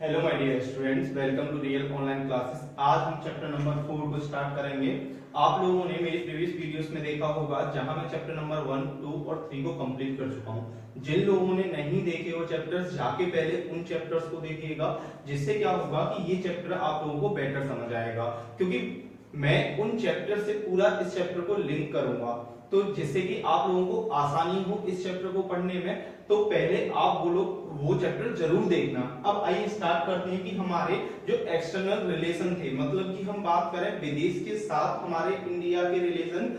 Hello my dear students, welcome to real online classes. आज हम chapter number 4 को start करेंगे। आप लोगों ने मेरी प्रीवियस वीडियोस में देखा होगा जहां मैं चैप्टर नंबर 1, 2 और 3 को कंप्लीट कर चुका हूं। जिन लोगों ने नहीं देखे वो चैप्टर्स जाके पहले उन चैप्टर्स को देखिएगा, जिससे क्या होगा कि ये चैप्टर आप लोगों को बेटर समझ आएगा, क्योंकि मैं उन चैप्टर से पूरा इस चैप्टर को लिंक करूंगा, तो जिससे कि आप लोगों को आसानी हो इस चैप्टर को पढ़ने में। तो पहले आप वो चैप्टर जरूर देखना। अब आइए स्टार्ट करते हैं कि हमारे जो एक्सटर्नल रिलेशन थे, मतलब कि हम बात करें विदेश के साथ हमारे इंडिया के रिलेशन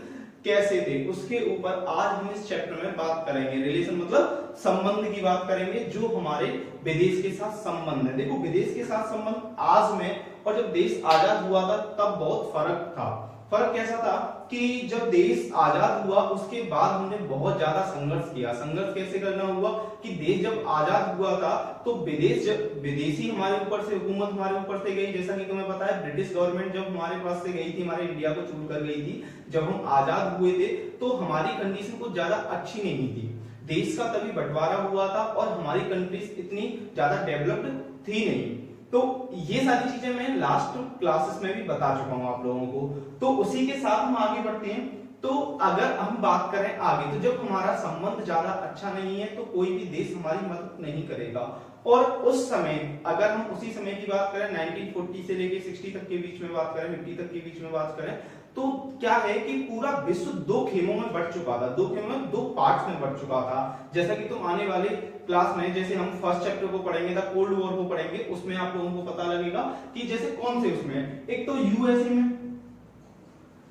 कैसे थे, उसके ऊपर आज हम इस चैप्टर में बात करेंगे। रिलेशन मतलब संबंध की बात करेंगे, जो हमारे विदेश के साथ संबंध है। देखो, विदेश के साथ संबंध आज में और जब देश आजाद हुआ था तब बहुत फर्क था। फर्क कैसा था कि जब देश आजाद हुआ उसके बाद हमने बहुत ज्यादा संघर्ष किया। संघर्ष कैसे करना हुआ कि देश जब आजाद हुआ था तो विदेशी हमारे ऊपर से, हुकूमत हमारे ऊपर से गई। जैसा कि तुम्हें पता है, ब्रिटिश गवर्नमेंट जब हमारे पास से गई थी, हमारे इंडिया को छूट कर गई थी, जब हम आजाद हुए थे तो हमारी कंडीशन कुछ ज्यादा अच्छी नहीं थी। देश का तभी बंटवारा हुआ था और हमारी कंट्रीज इतनी ज्यादा डेवलप्ड थी नहीं। तो ये सारी चीजें मैं लास्ट क्लासेस में भी बता चुका हूं आप लोगों को। तो उसी के साथ हम आगे बढ़ते हैं। तो अगर हम बात करें आगे, तो जब हमारा संबंध ज्यादा अच्छा नहीं है तो कोई भी देश हमारी मदद नहीं करेगा। और उस समय, अगर हम उसी समय की बात करें, 1940 से लेके 60 तक के बीच में बात करें, 50 तक के बीच में बात करें, तो क्या है कि पूरा विश्व दो खेमों में बंट चुका था। दो खेमों में, दो पार्ट्स में बंट चुका था। जैसा कि तुम आने वाले क्लास में, जैसे हम फर्स्ट चैप्टर को पढ़ेंगे, द कोल्ड वॉर को पढ़ेंगे, उसमें आप लोगों को पता लगेगा कि जैसे कौन से उसमें, एक तो यूएसए में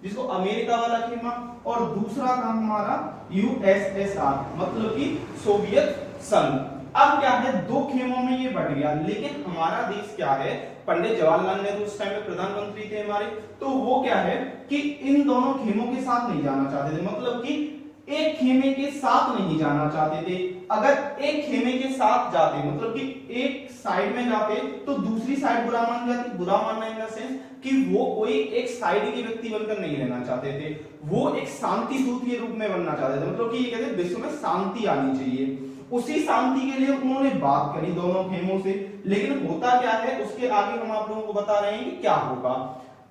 जिसको अमेरिका वाला खेमा, और दूसरा था हमारा यूएसएसआर, मतलब कि सोवियत संघ। अब क्या है, दो खेमों में ये बढ़ गया। लेकिन हमारा देश क्या है, पंडित जवाहरलाल नेहरू उस टाइम में प्रधानमंत्री थे हमारे, तो वो क्या है कि इन दोनों खेमों के साथ नहीं जाना चाहते थे। मतलब कि एक खेमे के साथ नहीं जाना चाहते थे। अगर एक खेमे के साथ जाते, मतलब कि एक साइड में जाते, तो दूसरी साइड बुरा मान जाती। बुरा मानना इन द सेंस कि वो कोई एक साइड के व्यक्ति बनकर नहीं रहना चाहते थे, वो एक शांति दूत के रूप में बनना चाहते थे। मतलब कि ये कहते विश्व में शांति आनी चाहिए। उसी शांति के लिए उन्होंने बात करी दोनों खेमों से। लेकिन होता क्या है, उसके आगे हम आप लोगों को बता रहे हैं कि क्या होगा।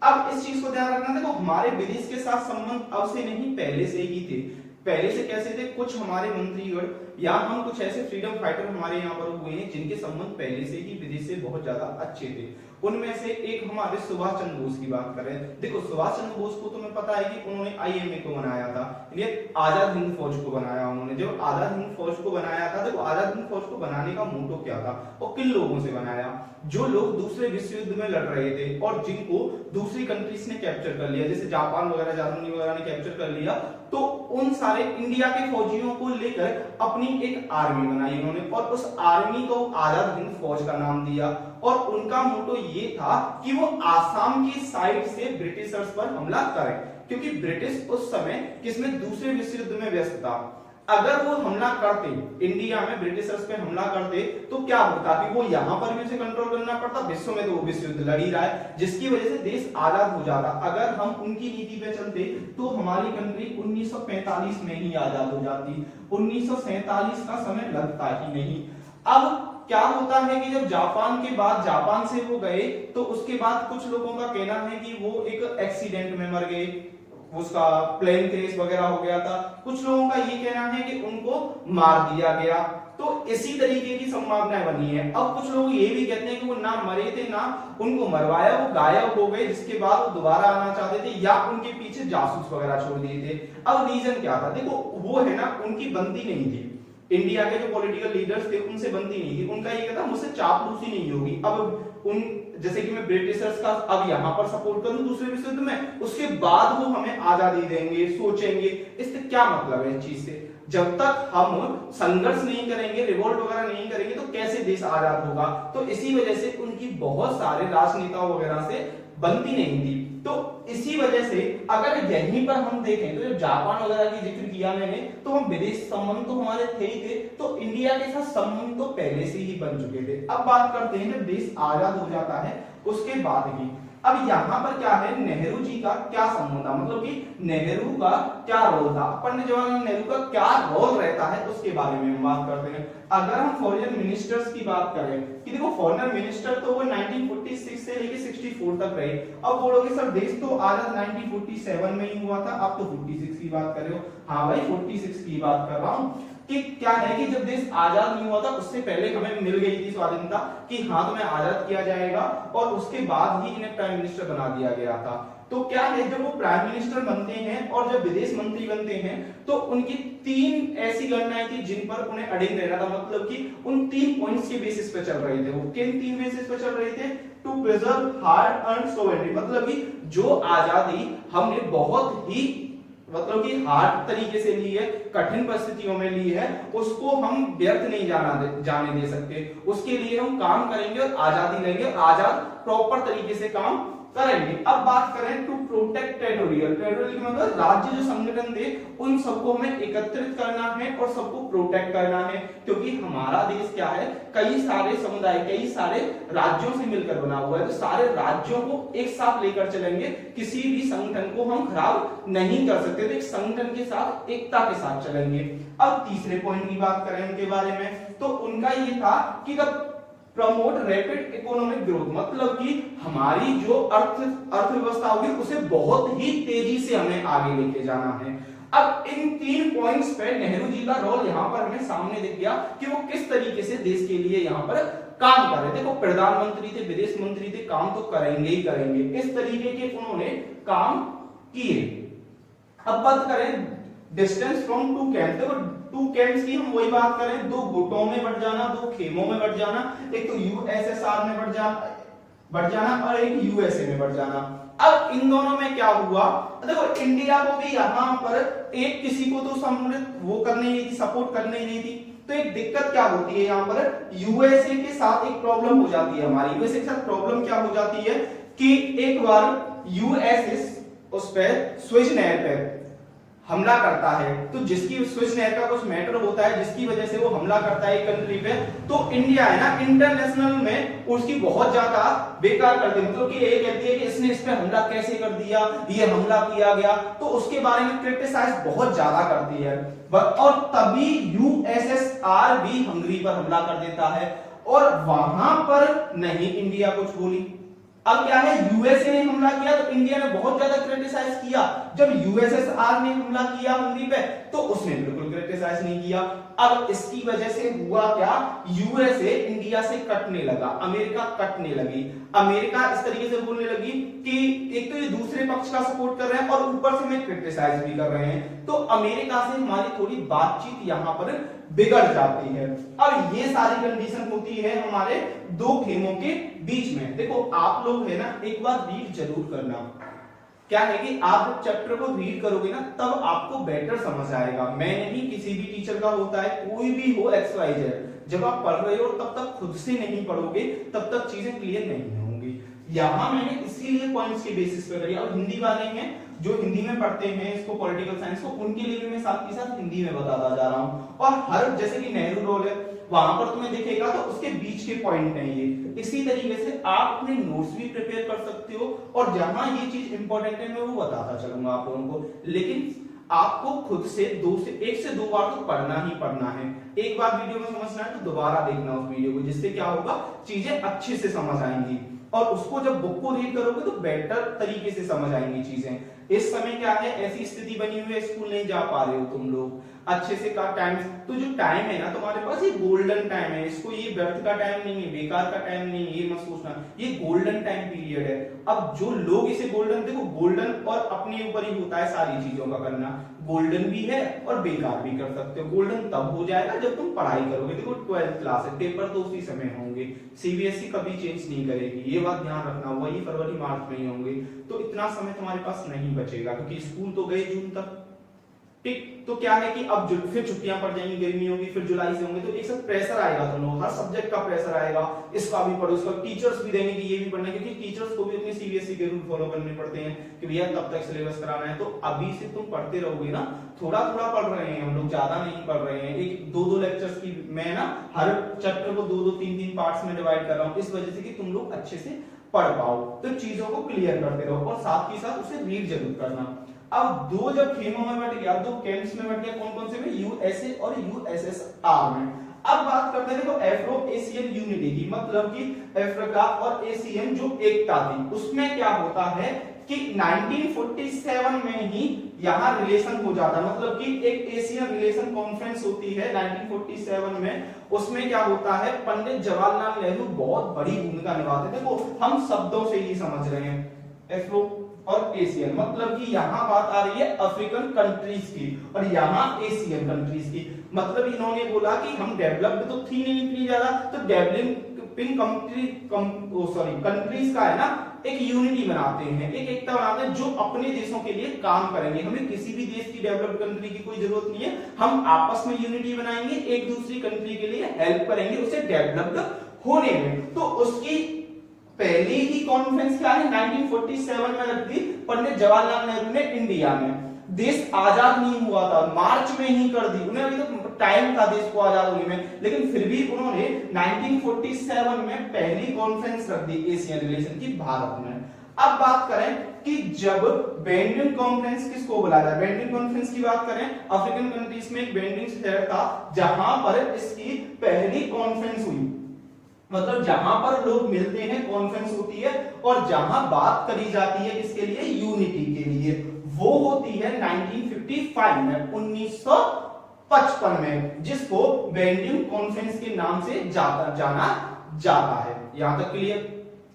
अब इस चीज को ध्यान रखना। देखो, हमारे विदेश के साथ संबंध अब से नहीं, पहले से ही थे। पहले से कैसे थे, कुछ हमारे मंत्रीगण या हम कुछ ऐसे फ्रीडम फाइटर हमारे यहाँ पर हुए हैं जिनके संबंध पहले से ही विदेश से बहुत ज्यादा अच्छे थे। उनमें से एक हमारे सुभाष चंद्र बोस की बात करें। देखो, सुभाष चंद्र बोस को तुम्हें पता है कि उन्होंने आईएमए को बनाया था, आजाद हिंद फौज को बनाया उन्होंने। जब आजाद हिंद फौज को बनाया था, देखो आजाद हिंद फौज को बनाने का मोटो क्या था और किन लोगों से बनाया, जो लोग दूसरे विश्व युद्ध में लड़ रहे थे और जिनको दूसरी कंट्रीज ने कैप्चर कर लिया, जैसे जापान वगैरह, जर्मनी वगैरह ने कैप्चर कर लिया, तो उन सारे इंडिया के फौजियों को लेकर अपनी एक आर्मी बनाई उन्होंने, और उस आर्मी को आजाद हिंद फौज का नाम दिया। और उनका मोटो ये था कि वो आसाम की साइड से ब्रिटिशर्स पर हमला करें, क्योंकि ब्रिटिश उस समय किसमें, दूसरे विश्व युद्ध में व्यस्त था। अगर वो हमला करते, इंडिया में ब्रिटिशर्स पे हमला करते, तो क्या होता कि वो यहां पर भी उसे कंट्रोल करना पड़ता। विश्व में तो वो विश्व युद्ध लड़ ही रहा है, जिसकी वजह से देश आजाद हो जाता। अगर हम उनकी नीति पे चलते तो हमारी कंट्री 1945 में ही आजाद हो जाती। 1947 का समय लगता ही नहीं। अब क्या होता है कि जब जापान के बाद, जापान से वो गए, तो उसके बाद कुछ लोगों का कहना है कि वो एक एक्सीडेंट में मर गए, उसका प्लेन क्रैश वगैरह हो गया था। कुछ लोगों का ये कहना है कि उनको मार दिया गया। तो इसी तरीके की संभावनाएं बनी है। अब कुछ लोग ये भी कहते हैं कि वो ना मरे थे, ना उनको मरवाया, वो गायब हो गए, जिसके बाद वो दोबारा आना चाहते थे, या उनके पीछे जासूस वगैरह छोड़ दिए थे। अब रीजन क्या था, देखो वो है ना, उनकी बनती नहीं थी। इंडिया के जो पॉलिटिकल लीडर्स थे उनसे बनती नहीं थी। उनका ये कहता मुझसे चापलूसी नहीं होगी। अब उन, जैसे कि मैं ब्रिटिशर्स का अब यहां पर सपोर्ट करूं दूसरे विश्व युद्ध में, उसके बाद वो हमें आजादी देंगे, सोचेंगे। इससे क्या मतलब है इस चीज से, जब तक हम संघर्ष नहीं करेंगे, रिवोल्ट वगैरह नहीं करेंगे, तो कैसे देश आजाद होगा। तो इसी वजह से उनकी बहुत सारे राजनेताओं वगैरह से बनती नहीं थी। तो इसी वजह से अगर यहीं पर हम देखें, तो जब जापान वगैरह की जिक्र किया मैंने, तो हम विदेश संबंध तो हमारे थे ही थे, तो इंडिया के साथ संबंध तो पहले से ही बन चुके थे। अब बात करते हैं जब देश आजाद हो जाता है उसके बाद की। अब यहाँ पर क्या है, नेहरू जी का क्या संबंध था, मतलब कि नेहरू का क्या रोल था, पंडित जवाहरलाल नेहरू का क्या रोल रहता है उसके बारे में हम बात करते हैं। अगर हम फॉरेन मिनिस्टर्स की बात करें कि देखो फॉरेन मिनिस्टर तो वो 1946 से लेके 64 तक रहे। अब बोलोगे सर देश तो आजाद 1947 में ही हुआ था, आप तो 46 की बात कर रहे हो। हाँ भाई 46 की बात कर रहा हूँ कि क्या है कि जब देश आजाद नहीं हुआ था उससे पहले हमें मिल गई थी स्वाधीनता कि हाँ तुम्हें आजाद किया जाएगा, और उसके बाद ही इन्हें प्राइम मिनिस्टर बना दिया गया था। तो क्या है, जब वो प्राइम मिनिस्टर बनते हैं और जब विदेश मंत्री बनते हैं तो उनकी 3 ऐसी गणनाएं थी जिन पर उन्हें अडिग रहना था, मतलब कि उन 3 पॉइंट्स के बेसिस पे चल रहे थे। वो किन 3 बेसिस पे चल रहे थे? To preserve hard earned sovereignty, मतलब कि जो आजादी हमने बहुत ही मतलब कि हार्ड तरीके से ली है, कठिन परिस्थितियों में ली है, उसको हम व्यर्थ नहीं जाने दे सकते। उसके लिए हम काम करेंगे और आजादी लेंगे और आजाद प्रॉपर तरीके से काम करेंगे। अब बात करें टू प्रोटेक्ट टेरिटोरियल मतलब राज्य जो संगठन थे उन सबको हमें एकत्रित करना है और सबको प्रोटेक्ट करना है, क्योंकि हमारा देश क्या है, कई सारे समुदाय कई सारे राज्यों से मिलकर बना हुआ है, तो सारे राज्यों को एक साथ लेकर चलेंगे, किसी भी संगठन को हम खराब नहीं कर सकते, तो एक संगठन के साथ एकता के साथ चलेंगे। अब तीसरे पॉइंट की बात करें उनके बारे में, तो उनका ये था कि प्रमोट रैपिड इकोनॉमिक ग्रोथ, मतलब कि हमारी जो अर्थव्यवस्था होगी उसे बहुत ही तेजी से हमें आगे लेके जाना है। अब इन 3 पॉइंट्स पे नेहरू जी का रोल यहाँ पर हमें सामने दिख गया कि वो किस तरीके से देश के लिए यहाँ पर काम कर रहे थे। देखो प्रधानमंत्री थे, विदेश मंत्री थे, काम तो करेंगे ही करेंगे, इस तरीके के उन्होंने काम किए। अब बात करें डिस्टेंस फ्रॉम 2 कैंप, देखो 2 कैंप्स की हम वही बात करें, 2 गुटों में बढ़ जाना, 2 खेमों में बढ़ जाना, एक तो यूएसएसआर में बढ़ जाना और एक यूएसए में बढ़ जाना। अब इन दोनों में क्या हुआ, देखो इंडिया को भी यहाँ पर एक किसी को तो सम्मिलित वो करनी नहीं थी, सपोर्ट करनी नहीं थी, तो एक दिक्कत क्या होती है यहाँ पर, यूएसए के साथ एक प्रॉब्लम हो जाती है हमारी। यूएसए के साथ प्रॉब्लम क्या हो जाती है कि एक बार यूएसए उस पे स्विच नहर पे हमला करता है, तो जिसकी स्विच नहर का कुछ मैटर होता है जिसकी वजह से वो हमला करता है एक कंट्री पे, तो इंडिया है ना इंटरनेशनल में उसकी बहुत ज्यादा बेकार कर दी, मतलब कि ये कहती है कि इसने इस पे हमला कैसे कर दिया, ये हमला किया गया, तो उसके बारे में क्रिटिसाइज बहुत ज्यादा करती है। और तभी यूएसएसआर भी हंगरी पर हमला कर देता है और वहां पर नहीं इंडिया कुछ बोली। अब क्या है, यूएसए ने हमला किया तो इंडिया ने बहुत ज्यादा क्रिटिसाइज किया, जब यूएसएसआर ने हमला किया हंगरी पे तो उसने बिल्कुल क्रिटिसाइज नहीं किया। अब इसकी वजह से हुआ क्या, यूएसए इंडिया से कटने लगा, अमेरिका कटने लगी, अमेरिका इस तरीके से बोलने लगी कि एक तो ये दूसरे पक्ष का सपोर्ट कर रहे हैं और ऊपर से हमें क्रिटिसाइज भी कर रहे हैं, तो अमेरिका से हमारी थोड़ी बातचीत यहां पर बिगड़ जाती है। अब ये सारी कंडीशन होती है हमारे 2 खेमों के बीच में। देखो आप लोग है ना एक बार रीड जरूर करना, क्या है कि आप चैप्टर को रीड करोगे ना तब आपको बेटर समझ आएगा। मैं नहीं, किसी भी टीचर का होता है, कोई भी हो XYZ, जब आप पढ़ रहे हो तब तक खुद से नहीं पढ़ोगे तब तक चीजें क्लियर नहीं होंगी। यहां मैंने इसीलिए पॉइंट्स के बेसिस पे करी। और हिंदी वाले हैं जो हिंदी में पढ़ते हैं इसको, पॉलिटिकल साइंस को, उनके लिए भी मैं साथ के साथ हिंदी में बताता जा रहा हूं। और हर जैसे कि नेहरू रोल है वहां पर तुम्हें दिखेगा तो उसके बीच के पॉइंट नहीं है। इसी तरीके से आप अपने नोट्स भी प्रिपेयर कर सकते हो और जहां ये चीज इंपॉर्टेंट है मैं वो बताता चलूंगा आप लोगों को, लेकिन आपको खुद से 1 से 2 बार तो पढ़ना ही पढ़ना है। एक बार वीडियो में समझना है तो दोबारा देखना उस वीडियो को, जिससे क्या होगा चीजें अच्छे से समझ आएंगी और उसको जब बुक को रीड करोगे तो बेटर तरीके से समझ आएंगी चीजें। इस समय क्या है, ऐसी स्थिति बनी हुई है स्कूल नहीं जा पा रहे हो तुम लोग अच्छे से का टाइम, तो जो टाइम है ना तुम्हारे पास ये गोल्डन टाइम है, इसको ये व्यर्थ का टाइम नहीं है, बेकार का टाइम नहीं है, ये मत सोचना, ये गोल्डन टाइम पीरियड है। अब जो लोग इसे गोल्डन, देखो गोल्डन और अपने ऊपर ही होता है सारी चीजों का करना, गोल्डन भी है और बेकार भी कर सकते हो। गोल्डन तब हो जाएगा जब तुम पढ़ाई करोगे। देखो 12th क्लास है, पेपर तो उसी समय होंगे, सीबीएसई कभी चेंज नहीं करेगी, ये बात ध्यान रखना, वही फरवरी मार्च में ही होंगे, तो इतना समय तुम्हारे पास नहीं बचेगा क्योंकि स्कूल तो गए जून तक, ठीक। तो क्या है कि अब फिर छुट्टियां पड़ जाएंगी, गर्मी होगी, फिर जुलाई से होंगे, तो एक साथ प्रेशर आएगा तुम लोग, हर सब्जेक्ट का प्रेशर आएगा, इसका भी पढ़ो, इसका टीचर्स भी देंगे कि ये भी पढ़ना है, क्योंकि टीचर्स को भी अपने सीबीएसई के रूल फॉलो करने पड़ते हैं कि भैया तब तक सिलेबस कराना है। तो अभी से तुम पढ़ते रहोगे ना, थोड़ा थोड़ा पढ़ रहे हैं हम लोग, ज्यादा नहीं पढ़ रहे हैं, एक 2-2 लेक्चर्स की मैं ना हर चैप्टर को 2-2 3-3 पार्ट्स में डिवाइड कर रहा हूं, इस वजह से कि तुम लोग अच्छे से पढ़ पाओ। तो चीजों को क्लियर करते रहो और साथ ही साथ उसे रीड जरूर करना। अब दो जब खेमों में बट गया, दो कैंप्स में बट गया, कौन कौन से में, यूएसए और यूएसएसआर में। अब बात करते हैं देखो एफ्रो एशियन यूनिटी की, मतलब कि अफ्रीका और एशियन जो एकता थी, उसमें क्या होता है कि 1947 में ही यहां रिलेशन हो जाता है, मतलब कि एक एशियन रिलेशन कॉन्फ्रेंस होती है 1947 में। उसमें क्या होता है, पंडित जवाहरलाल नेहरू बहुत बड़ी भूमिका निभाते थे। देखो हम शब्दों से ही समझ रहे हैं, एफ्रो और एशियन, मतलब कि यहां बात आ रही है अफ्रीकन कंट्रीज की और यहां एशियन कंट्रीज की। मतलब इन्होंने बोला कि हम डेवलप्ड तो थी नहीं इतनी ज्यादा, तो डेवलपिंग कंट्रीज का है ना एक यूनिटी बनाते हैं, एक एकता बनाते हैं जो अपने देशों के लिए काम करेंगे। हमें किसी भी देश की डेवलप्ड कंट्री की कोई जरूरत नहीं है, हम आपस में यूनिटी बनाएंगे, एक दूसरी कंट्री के लिए हेल्प करेंगे उसे डेवलप्ड होने में। तो उसकी पहली ही कॉन्फ्रेंस क्या है 1947 में रख दी पंडित जवाहरलाल नेहरू ने इंडिया में। देश आजाद नहीं हुआ था, मार्च में ही कर दी, उन्हें अभी तो टाइम था देश को आजाद होने में, लेकिन फिर भी उन्होंने 1947 में पहली कॉन्फ्रेंस रख दी एशियन रिलेशन की भारत में। अब बात करें कि जब बैंडिंग कॉन्फ्रेंस किसको बुलाया जाए, बैंडिंग कॉन्फ्रेंस की बात करें, अफ्रीकन कंट्रीज में एक बैंडिंग शहर था जहां पर इसकी पहली कॉन्फ्रेंस हुई, मतलब जहां पर लोग मिलते हैं, कॉन्फ्रेंस होती है और जहां बात करी जाती है इसके लिए यूनिटी के लिए, वो होती है 1955 में, 1955 में, जिसको बैंडिंग कॉन्फ्रेंस के नाम से जाना जाता है। यहां तक क्लियर,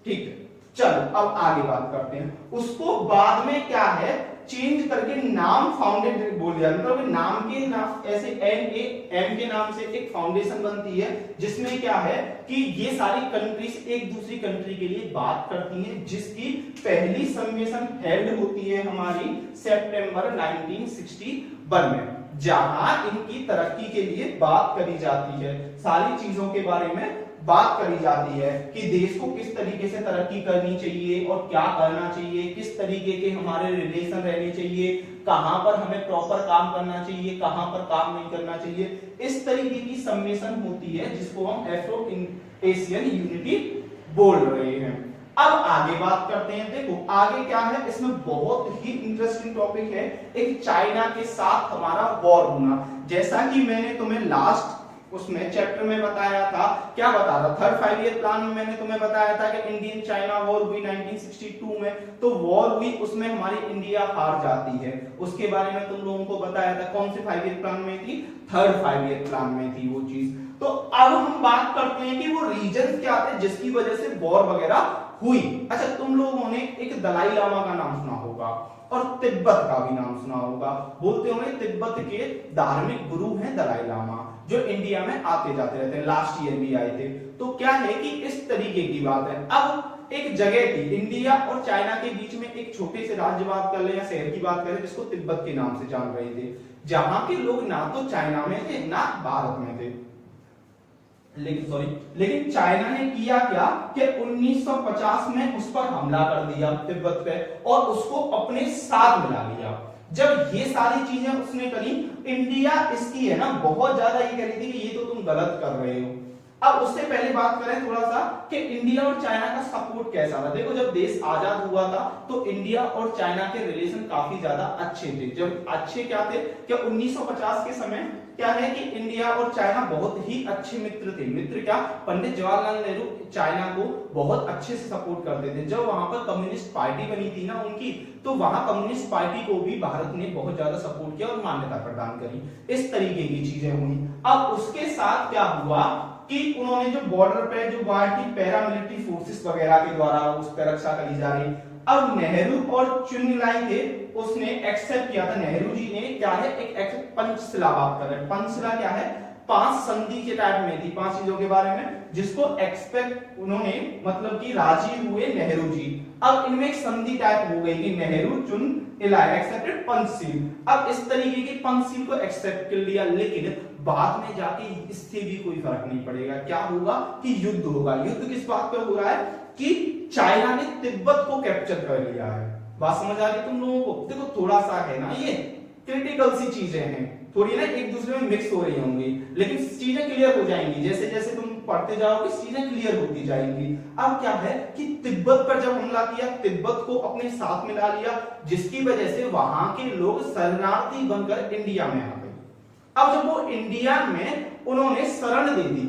ठीक है। चलो अब आगे बात करते हैं। उसको बाद में क्या है चेंज करके नाम फाउंडेड बोल दिया, मतलब नाम के नाम ऐसे एम के नाम से एक फाउंडेशन बनती है जिसमें क्या है कि ये सारी कंट्रीज एक दूसरी कंट्री के लिए बात करती हैं, जिसकी पहली सम्मेलन हेल्ड होती है हमारी सितंबर 1961 में, जहां इनकी तरक्की के लिए बात करी जाती है, सारी चीजों के बारे में बात करी जाती है कि देश को किस तरीके से तरक्की करनी चाहिए और क्या करना चाहिए, किस तरीके के हमारे रिलेशन रहने चाहिए, कहां पर हमें प्रॉपर काम करना चाहिए, कहां पर काम नहीं करना चाहिए। इस तरीके की सम्मेलन होती है जिसको हम एफ्रो एशियन यूनिटी बोल रहे हैं। अब आगे बात करते हैं। देखो आगे क्या है, इसमें बहुत ही इंटरेस्टिंग टॉपिक है, एक चाइना के साथ हमारा वॉर होना। जैसा कि मैंने तुम्हें लास्ट उसमें चैप्टर में बताया था, क्या बता रहा, थर्ड 5 ईयर प्लान में मैंने तुम्हें बताया था कि इंडियन चाइना वॉर हुई 1962 में, तो वॉर हुई उसमें हमारी इंडिया हार जाती है, उसके बारे में तुम लोगों को बताया था। कौन से 5 ईयर प्लान में थी, थर्ड 5 ईयर प्लान में थी वो चीज। तो अब हम बात करते हैं कि वो रीजन क्या थे जिसकी वजह से वॉर वगैरह हुई। अच्छा तुम लोगों ने एक दलाई लामा का नाम सुना होगा और तिब्बत का भी नाम सुना होगा, बोलते होंगे तिब्बत के धार्मिक गुरु हैं दलाई लामा, जो इंडिया में आते जाते रहते हैं, लास्ट ईयर भी आए थे। तो क्या है कि इस तरीके की बात है। अब एक जगह थी इंडिया और चाइना के बीच में, एक छोटे से राज्य बात कर ले या शहर की बात करें जिसको तिब्बत के नाम से जान रहे थे, जहां के लोग ना तो चाइना में थे ना भारत में थे, लेकिन चाइना ने किया क्या कि 1950 में उस पर हमला कर दिया तिब्बत पे और उसको अपने साथ मिला लिया। जब ये सारी चीजें उसने करी, इंडिया इसकी है ना बहुत ज्यादा ये कह रही थी कि ये तो तुम गलत कर रहे हो। अब उससे पहले बात करें थोड़ा सा कि इंडिया और चाइना का सपोर्ट कैसा था। देखो जब देश आजाद हुआ था तो इंडिया और चाइना के रिलेशन काफी ज्यादा अच्छे थे। जब अच्छे क्या थे कि 1950 के समय क्या है कि इंडिया और चाइना बहुत ही अच्छे मित्र थे। मित्र क्या, पंडित जवाहरलाल नेहरू चाइना को बहुत अच्छे से सपोर्ट करते थे। जब वहां पर कम्युनिस्ट पार्टी बनी थी ना उनकी, तो वहां कम्युनिस्ट पार्टी को भी भारत ने बहुत ज्यादा सपोर्ट किया और मान्यता प्रदान करी। इस तरीके की चीजें हुई। अब उसके साथ क्या हुआ कि उन्होंने जो बॉर्डर पे जो वहां की पैरामिलिट्री फोर्सेस वगैरह के द्वारा उस पर रक्षा करी जा रही, अब नेहरू और चुनलाई थे उसने एक्सेप्ट किया था, नेहरू जी ने क्या है एक पंचशिला बात कर रहे हैं। पंचशिला क्या है, 5 संधि के टाइप में थी, 5 चीजों के बारे में जिसको एक्सपेक्ट उन्होंने मतलब कि राजी हुए नेहरू जी। अब इनमें एक संधि टाइप हो गई कि नेहरू चुन इलाई एक्सेप्टेड पंचशील। अब इस तरीके की पंचशील को एक्सेप्ट कर लिया, लेकिन बाद में जाके इससे भी कोई फर्क नहीं पड़ेगा। क्या होगा कि युद्ध होगा। युद्ध किस बात पे हो रहा है कि चाइना ने तिब्बत को कैप्चर कर लिया है। बात समझ आ रही तुम लोगों को। देखो थोड़ा सा है ना ये क्रिटिकल सी चीजें हैं, थोड़ी ना एक दूसरे में मिक्स हो रही होंगी, लेकिन चीजें क्लियर हो जाएंगी जैसे जैसे तुम पढ़ते जाओगे, चीजें क्लियर होती जाएंगी। अब क्या है कि तिब्बत पर जब हमला किया, तिब्बत को अपने साथ मिला लिया, जिसकी वजह से वहां के लोग शरणार्थी बनकर इंडिया में आ गए। अब जब वो इंडिया में उन्होंने शरण दे दी,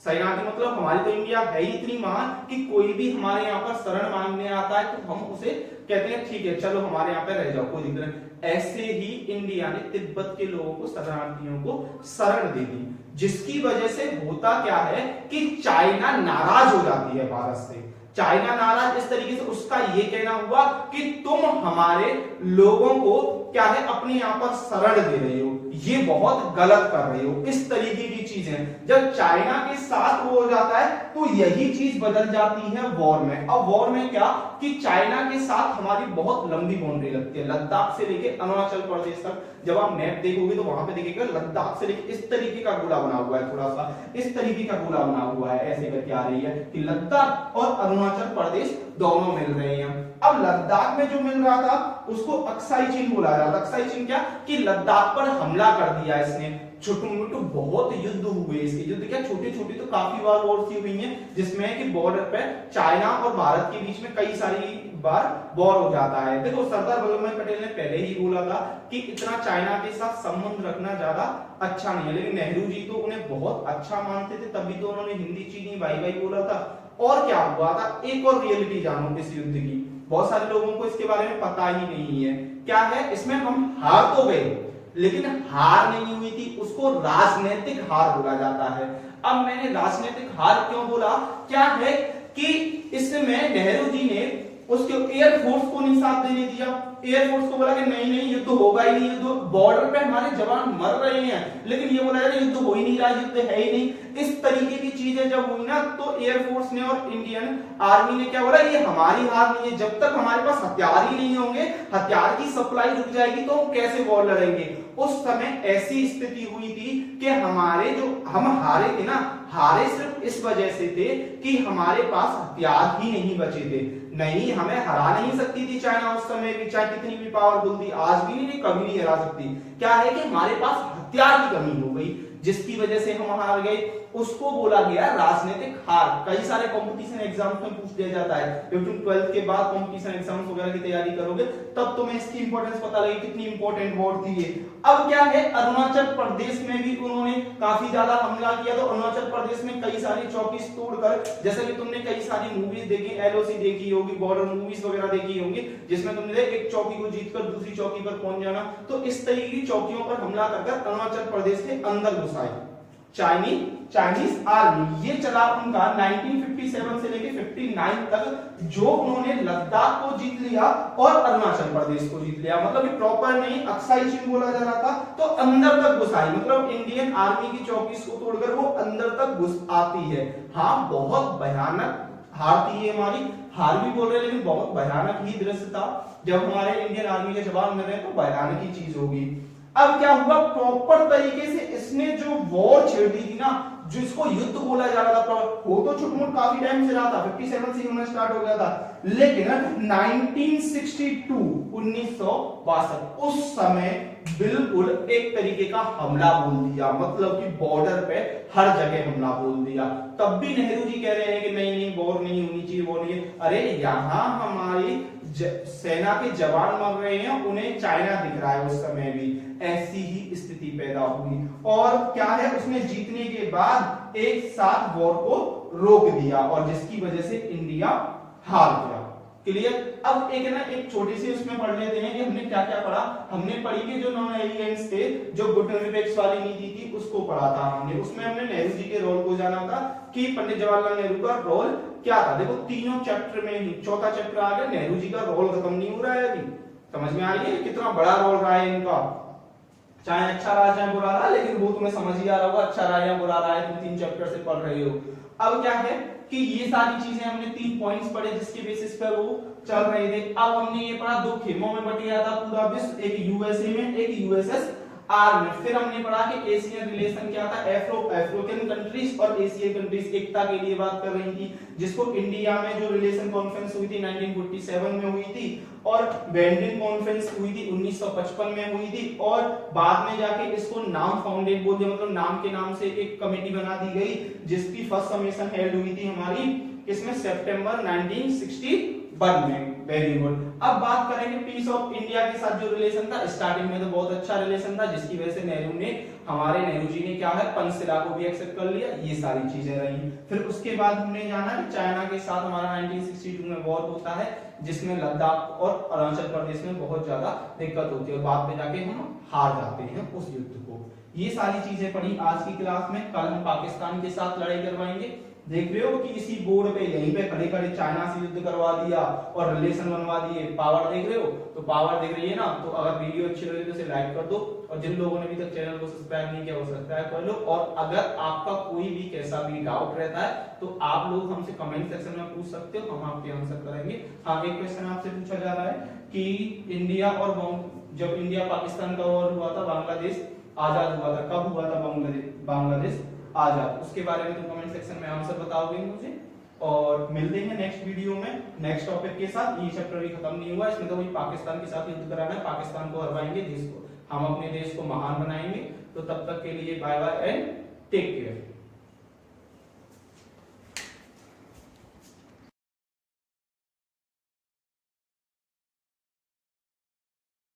शरणार्थी मतलब हमारी तो इंडिया है ही इतनी महान कि कोई भी हमारे यहाँ पर शरण मांगने आता है तो हम उसे कहते हैं ठीक है चलो हमारे यहाँ पे रह जाओ, कोई दिक्कत नहीं। ऐसे ही इंडिया ने तिब्बत के लोगों को, शरणार्थियों को शरण दे दी, जिसकी वजह से होता क्या है कि चाइना नाराज हो जाती है भारत से। चाइना नाराज इस तरीके से, उसका ये कहना हुआ कि तुम हमारे लोगों को क्या है अपने यहाँ पर शरण दे रहे हो, ये बहुत गलत कर रहे हो, इस तरीके की चीजें। जब चाइना के साथ वो हो जाता है तो यही चीज बदल जाती है वॉर में। अब वॉर में क्या कि चाइना के साथ हमारी बहुत लंबी बाउंड्री लगती है, लद्दाख से लेके अरुणाचल प्रदेश तक। जब आप मैप देखोगे तो वहां पे देखिएगा लद्दाख से लेके इस तरीके का गोला बना हुआ है, थोड़ा सा इस तरीके का गोला बना हुआ है, ऐसे करके आ रही है कि लद्दाख और अरुणाचल प्रदेश दोनों मिल रहे हैं। अब लद्दाख में जो मिल रहा था उसको अक्साई चीन बोला जाता है। अक्साई चीन क्या कि लद्दाख पर हमला कर दिया इसने, छोटे मोटे बहुत युद्ध हुए इसके। युद्ध क्या छोटे छोटे तो काफी बार वॉर हुई है, जिसमें कि बॉर्डर पे चाइना और भारत के बीच में कई सारी बार वॉर हो जाता है। देखो सरदार वल्लभ भाई पटेल ने पहले ही बोला था कि इतना चाइना के साथ संबंध रखना ज्यादा अच्छा नहीं है, लेकिन नेहरू जी तो उन्हें बहुत अच्छा मानते थे, तभी तो उन्होंने हिंदी चीनी बाई बाई बोला था। और क्या हुआ था, एक और रियलिटी जानो इस युद्ध की, बहुत सारे लोगों को इसके बारे में पता ही नहीं है। क्या है, इसमें हम हार तो गए लेकिन हार नहीं हुई थी, उसको राजनीतिक हार बोला जाता है। अब मैंने राजनीतिक हार क्यों बोला, क्या है कि इसमें नेहरू जी ने उसके एयरफोर्स को नहीं साथ देने दिया। एयरफोर्स को बोला कि नहीं नहीं युद्ध होगा ही नहीं, युद्ध बॉर्डर पे हमारे जवान मर रहे हैं, लेकिन ये बोला युद्ध हो ही नहीं रहा, युद्ध है ही नहीं। इस तरीके की चीजें जब हुई ना तो एयरफोर्स ने और इंडियन आर्मी ने क्या बोला, ये हमारी हार नहीं है, जब तक हमारे पास हथियार ही नहीं होंगे, हथियार की सप्लाई रुक जाएगी तो हम कैसे वॉर लड़ेंगे। उस समय ऐसी स्थिति हुई थी कि हमारे जो हम हारे थे ना, हारे सिर्फ इस वजह से थे कि हमारे पास हथियार ही नहीं बचे थे। नहीं, हमें हरा नहीं सकती थी चाइना उस समय भी, चाहे कितनी भी पावरफुल थी, आज भी नहीं, कभी नहीं हरा सकती। क्या है कि हमारे पास हथियार की कमी हो गई, जिसकी वजह से हम हार गए। उसको बोला गया राजनीतिक हार। कई सारे कंपटीशन एग्जाम्स में पूछ दिया जाता है, जब तुम 12th के बाद कंपटीशन एग्जाम्स वगैरह की तैयारी करोगे तब तुम्हें इसकी इंपॉर्टेंस पता लगेगी, कितनी इंपॉर्टेंट वॉर थी ये। अब क्या है, अरुणाचल प्रदेश में भी उन्होंने काफी ज्यादा हमला किया, तो अरुणाचल प्रदेश में कई सारी चौकी तोड़कर, जैसे कि तुमने कई सारी मूवीज देखी, एलओसी देखी होगी, बॉर्डर मूवीज वगैरह देखी होंगी, जिसमें तुमने एक चौकी को जीतकर दूसरी चौकी पर पहुंच जाना, तो इस तरीके की चौकियों पर हमला कर अरुणाचल प्रदेश के अंदर घुस आई चाइनीज आर्मी। ये चला उनका 1957 से लेके 59 तक, जो उन्होंने लद्दाख को जीत लिया और अरुणाचल प्रदेश को जीत लिया। मतलब ये प्रॉपर नहीं, अक्साई चीन बोला जा रहा था, तो अंदर तक घुस आई, मतलब इंडियन आर्मी की चौकी को तोड़कर वो अंदर तक घुस आती है। हाँ, बहुत भयानक हार थी ये हमारी, हार भी बोल रहे लेकिन बहुत भयानक ही दृश्य था। जब हमारे इंडियन आर्मी के जवान मिल रहे हैं तो भयानक ही चीज होगी। अब क्या हुआ, प्रॉपर तरीके से इसने जो वॉर छेड़ दी थी ना, जिसको युद्ध बोला जा रहा था, वो तो छोटा-मोटा काफी टाइम से रहा था, 57 से होना स्टार्ट हो गया था, लेकिन 1962 उस समय बिल्कुल एक तरीके का हमला बोल दिया, मतलब कि बॉर्डर पे हर जगह हमला बोल दिया। तब भी नेहरू जी कह रहे हैं कि नहीं नहीं वॉर नहीं होनी चाहिए, वॉर नहीं है। अरे यहाँ हमारी सेना के जवान मर रहे हैं, उन्हें चाइना दिख रहा है उस समय भी। ऐसी ही स्थिति पैदा हुई और क्या है, उसने जीतने के बाद एक साथ वॉर को रोक दिया और जिसकी वजह से इंडिया हार गया। क्लियर। अब एक ना एक छोटी सी उसमें पढ़ लेते हैं कि हमने क्या क्या पढ़ा। हमने पढ़ी कि जो नॉन एलियंस थे, जो गुटेनबर्ग वाली नीति थी, उसको पढ़ा था हमने। उसमें हमने नेहरू जी के रोल को जाना था कि पंडित जवाहरलाल नेहरू का रोल क्या था। देखो तीनों चैप्टर में ही, चौथा चैप्टर आ गया, नेहरू जी का रोल खत्म नहीं हो रहा है अभी। समझ में आ रही है कितना बड़ा रोल रहा है इनका, चाहे अच्छा रहा चाहे बुरा रहा, लेकिन वो तुम्हें समझ ही आ रहा होगा अच्छा रहा या बुरा रहा है, तुम 3 चैप्टर से पढ़ रहे हो। अब क्या है कि ये सारी चीजें हमने 3 पॉइंट्स पढ़े जिसके बेसिस पर वो चल रहे थे। अब हमने ये पढ़ा 2 खेमों में बट गया था पूरा विश्व, एक यूएसए में एक यूएसएस आर में फिर हमने पढ़ा कि एशियन रिलेशन क्या था, अफ्रीकन कंट्रीज और एशियन कंट्रीज एकता के लिए बात कर रही थी, जिसको इंडिया में जो रिलेशन कॉन्फ्रेंस हुई थी 1947 में हुई थी और बैंडिंग कॉन्फ्रेंस हुई थी 1955 में हुई थी और बाद में जाके इसको नाम फाउंडेड बोल दिया, मतलब नाम के नाम से एक कमेटी बना दी गई जिसकी फर्स्ट समेशन हेल्ड हुई थी हमारी इसमें सितंबर 1961 में। Very good. अब बात करेंगे पीस ऑफ इंडिया के साथ जो रिलेशन था, स्टार्टिंग में तो बहुत अच्छा रिलेशन था जिसकी वजह से नेहरू जी ने क्या है पंचशिला को भी एक्सेप्ट कर लिया, ये सारी चीजें रही। फिर उसके बाद हमने जाना कि चाइना के साथ हमारा 1962 में वॉर होता है जिसमें लद्दाख और अरुणाचल प्रदेश में बहुत ज्यादा दिक्कत होती है और बाद में जाके हम हार जाते हैं उस युद्ध को। ये सारी चीजें पढ़ी आज की क्लास में। कल हम पाकिस्तान के साथ लड़ाई करवाएंगे। देख रहे हो कि इसी बोर्ड पे यहीं पे खड़े खड़े चाइना से युद्ध करवा दिया और रिलेशन बनवा दिए। पावर देख रहे हो, तो पावर दिख रही है ना, तो अगर वीडियो अच्छी लगे तो इसे लाइक कर दो और जिन लोगों ने अभी तक चैनल को सब्सक्राइब नहीं किया वो सब्सक्राइब कर लो। और अगर आपका कोई भी कैसा भी डाउट रहता है तो आप लोग हमसे कमेंट सेक्शन में पूछ सकते हो, हम आपके आंसर करेंगे। हाँ, एक क्वेश्चन आपसे पूछा जा रहा है कि इंडिया और जब इंडिया पाकिस्तान का वॉर हुआ था, बांग्लादेश आजाद हुआ था, कब हुआ था बांग्लादेश आजाद, उसके बारे में तो कमेंट सेक्शन में आंसर बताओगे मुझे। और मिलते हैं नेक्स्ट वीडियो में नेक्स्ट टॉपिक के साथ। ये चैप्टर भी खत्म नहीं हुआ, इसमें तो वही पाकिस्तान के साथ युद्ध कराना है, पाकिस्तान को हरवाएंगे, देश को हम अपने देश को महान बनाएंगे। तो तब तक के लिए bye bye and take care.